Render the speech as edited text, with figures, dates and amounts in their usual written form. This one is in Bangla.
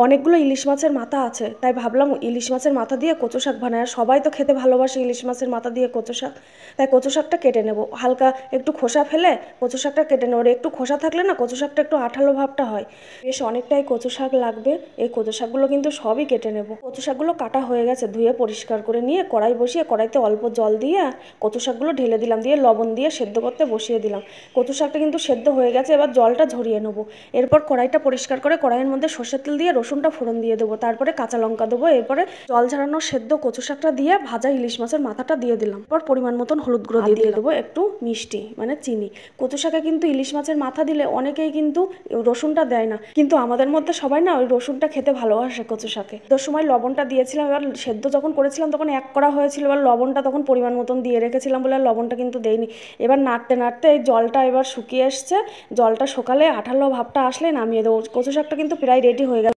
অনেকগুলো ইলিশ মাছের মাথা আছে, তাই ভাবলাম ইলিশ মাছের মাথা দিয়ে কচু শাক বানাই। আর সবাই তো খেতে ভালোবাসে ইলিশ মাছের মাথা দিয়ে কচু শাক। তাই কচু শাকটা কেটে নেব, হালকা একটু খোসা ফেলে কচু শাকটা কেটে নেব। একটু খোসা থাকলে না কচু শাকটা একটু আঠালো ভাবটা হয়। বেশ অনেকটাই কচু শাক লাগবে। এই কচু শাকগুলো কিন্তু সবই কেটে নেব। কচু শাকগুলো কাটা হয়ে গেছে, ধুয়ে পরিষ্কার করে নিয়ে কড়াই বসিয়ে কড়াইতে অল্প জল দিয়ে কচু শাকগুলো ঢেলে দিলাম, দিয়ে লবণ দিয়ে সেদ্ধ করতে বসিয়ে দিলাম। কচু শাকটা কিন্তু সেদ্ধ হয়ে গেছে, এবার জলটা ঝরিয়ে নেবো। এরপর কড়াইটা পরিষ্কার করে কড়াইয়ের মধ্যে সর্ষের তেল দিয়ে রসুনটা ফোড়ন দিয়ে দেবো, তারপরে কাঁচা লঙ্কা দেবো। এরপরে জল ঝরানো সেদ্ধ কচু শাকটা দিয়ে ভাজা ইলিশ মাছের মাথাটা দিয়ে দিলাম। এরপর পরিমাণ মতন হলুদ গুঁড়ো দিয়ে দেবো, একটু মিষ্টি মানে চিনি। কচু শাকে কিন্তু ইলিশ মাছের মাথা দিলে অনেকেই কিন্তু রসুনটা দেয় না, কিন্তু আমাদের মধ্যে সবাই না ওই রসুনটা খেতে ভালোবাসে কচু শাকে। তোর সময় লবণটা দিয়েছিলাম, এবার সেদ্ধ যখন করেছিলাম তখন এক করা হয়েছিল, এবার লবণটা তখন পরিমাণ মতন দিয়ে রেখেছিলাম বলে লবণটা কিন্তু দেইনি। এবার নাড়তে নাড়তে এই জলটা এবার শুকিয়ে এসছে, জলটা শুকালে আঠালো ভাবটা আসলে নামিয়ে দেবো। কচু শাকটা কিন্তু প্রায় রেডি হয়ে গেল।